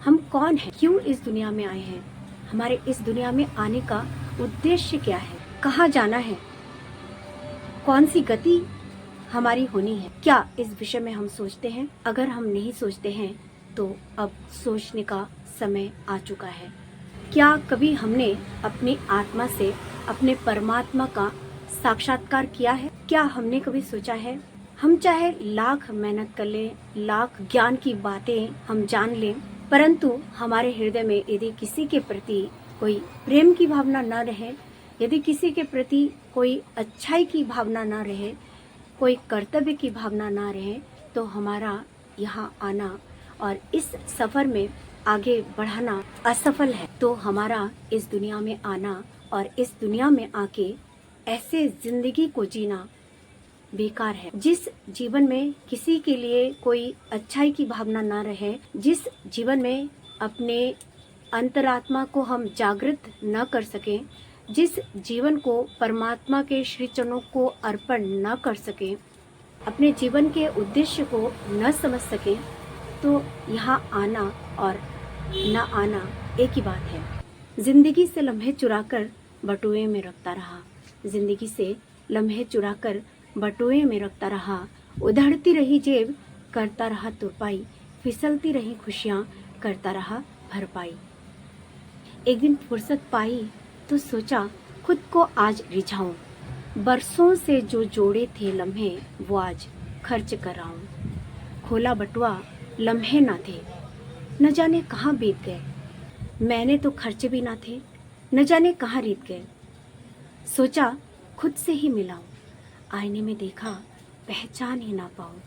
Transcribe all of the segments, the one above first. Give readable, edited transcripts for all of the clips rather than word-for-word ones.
हम कौन हैं, क्यों इस दुनिया में आए हैं, हमारे इस दुनिया में आने का उद्देश्य क्या है, कहाँ जाना है, कौन सी गति हमारी होनी है, क्या इस विषय में हम सोचते हैं? अगर हम नहीं सोचते हैं तो अब सोचने का समय आ चुका है। क्या कभी हमने अपनी आत्मा से अपने परमात्मा का साक्षात्कार किया है? क्या हमने कभी सोचा है, हम चाहे लाख मेहनत कर लें, लाख ज्ञान की बातें हम जान लें, परंतु हमारे हृदय में यदि किसी के प्रति कोई प्रेम की भावना न रहे, यदि किसी के प्रति कोई अच्छाई की भावना न रहे, कोई कर्तव्य की भावना ना रहे, तो हमारा यहाँ आना और इस सफर में आगे बढ़ाना असफल है। तो हमारा इस दुनिया में आना और इस दुनिया में आके ऐसे जिंदगी को जीना बेकार है, जिस जीवन में किसी के लिए कोई अच्छाई की भावना ना रहे, जिस जीवन में अपने अंतरात्मा को हम जागृत न कर सकें, जिस जीवन को परमात्मा के श्री चरणों को अर्पण न कर सकें, अपने जीवन के उद्देश्य को न समझ सकें, तो यहाँ आना और न आना एक ही बात है। जिंदगी से लम्हे चुराकर बटुए में रखता रहा, जिंदगी से लम्हे चुराकर बटुए में रखता रहा, उधड़ती रही जेब करता रहा तुरपाई, फिसलती रही खुशियाँ करता रहा भरपाई। एक दिन फुर्सत पाई तो सोचा खुद को आज रिझाऊं, बरसों से जो जोड़े थे लम्हे वो आज खर्च कर आऊं। खोला बटुआ लम्हे ना थे, न जाने कहाँ बीत गए, मैंने तो खर्चे भी ना थे, न जाने कहाँ रीत गए। सोचा खुद से ही मिलाऊं, आईने में देखा पहचान ही ना पाऊं,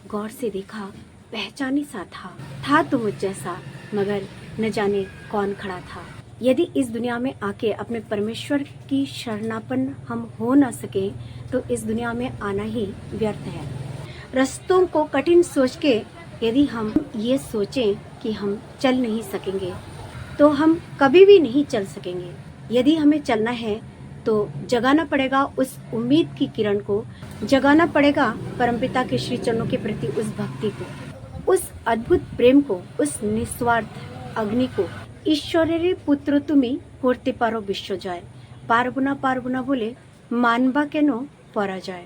गौर से देखा पहचान ही सा था तो मुझ जैसा, मगर न जाने कौन खड़ा था। यदि इस दुनिया में आके अपने परमेश्वर की शरणापन्न हम हो न सके तो इस दुनिया में आना ही व्यर्थ है। रास्तों को कठिन सोच के यदि हम ये सोचें कि हम चल नहीं सकेंगे तो हम कभी भी नहीं चल सकेंगे। यदि हमें चलना है तो जगाना पड़ेगा उस उम्मीद की किरण को, जगाना पड़ेगा परमपिता के श्री चरणों के प्रति उस भक्ति को, उस अद्भुत प्रेम को, उस निस्वार्थ अग्नि को। ईश्वरेर पुत्र तुमी करते पारो विश्व जय, पारबुना बोले मानबा केनो पराजय।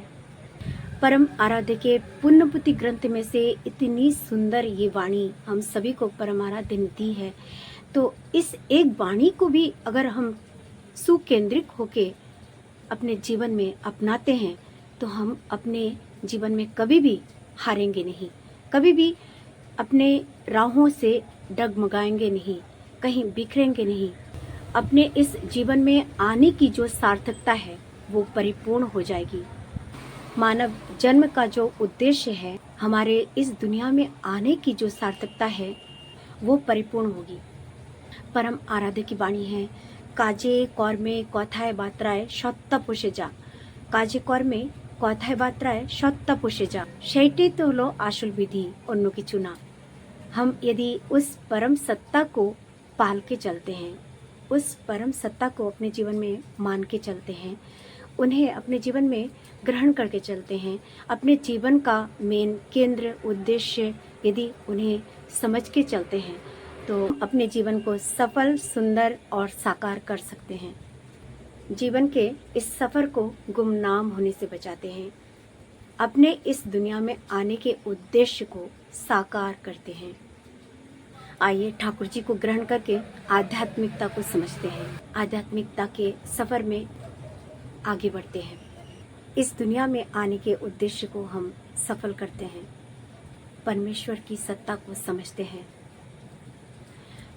परम आराध्य के पुण्यपुति ग्रंथ में से इतनी सुंदर ये वाणी हम सभी को परम आराध्य ने दी है, तो इस एक वाणी को भी अगर हम सुकेंद्रित होके अपने जीवन में अपनाते हैं तो हम अपने जीवन में कभी भी हारेंगे नहीं, कभी भी अपने राहों से डगमगाएंगे नहीं, कहीं बिखरेंगे नहीं। अपने इस जीवन में आने की जो सार्थकता है वो परिपूर्ण हो जाएगी। मानव जन्म का जो उद्देश्य है, हमारे इस दुनिया में आने की जो सार्थकता है वो परिपूर्ण होगी। परम आराध्य की वाणी है, काजे कर्मे कथाय बात्राय सत्ता पोषे जा, काजे कर्मे कथाय बात्राय सत्ता पोषे जा, সেইটাই तो हलो आसल विधि, अन्य किछु ना। हम यदि उस परम सत्ता को पाल के चलते हैं, उस परम सत्ता को अपने जीवन में मान के चलते हैं, उन्हें अपने जीवन में ग्रहण करके चलते हैं, अपने जीवन का मेन केंद्र उद्देश्य यदि उन्हें समझ के चलते हैं तो अपने जीवन को सफल, सुंदर और साकार कर सकते हैं। जीवन के इस सफर को गुमनाम होने से बचाते हैं, अपने इस दुनिया में आने के उद्देश्य को साकार करते हैं। आइए ठाकुर जी को ग्रहण करके आध्यात्मिकता को समझते हैं, आध्यात्मिकता के सफर में आगे बढ़ते हैं। इस दुनिया में आने के उद्देश्य को हम सफल करते हैं, परमेश्वर की सत्ता को समझते हैं।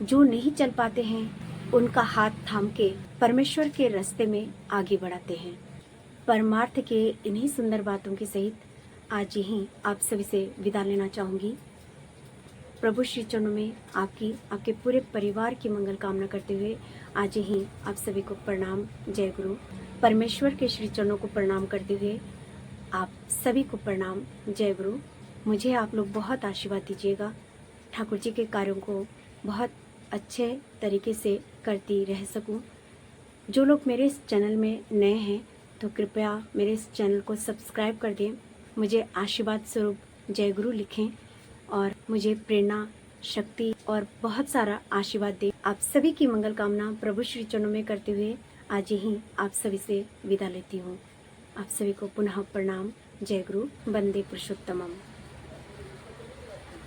जो नहीं चल पाते हैं उनका हाथ थाम के परमेश्वर के रास्ते में आगे बढ़ाते हैं। परमार्थ के इन्हीं सुंदर बातों के सहित आज यहीं आप सभी से विदा लेना चाहूँगी। प्रभु श्री चरणों में आपके पूरे परिवार की मंगल कामना करते हुए आज यहीं आप सभी को प्रणाम। जय गुरु। परमेश्वर के श्री चरणों को प्रणाम करते हुए आप सभी को प्रणाम। जय गुरु। मुझे आप लोग बहुत आशीर्वाद दीजिएगा, ठाकुर जी के कार्यों को बहुत अच्छे तरीके से करती रह सकूं। जो लोग मेरे इस चैनल में नए हैं तो कृपया मेरे इस चैनल को सब्सक्राइब कर दें, मुझे आशीर्वाद स्वरूप जय गुरु लिखें और मुझे प्रेरणा शक्ति और बहुत सारा आशीर्वाद दे। आप सभी की मंगल कामना प्रभु श्री चरणों में करते हुए आज यही आप सभी से विदा लेती हूँ। आप सभी को पुनः प्रणाम। जय गुरु, वंदे पुरुषोत्तमम।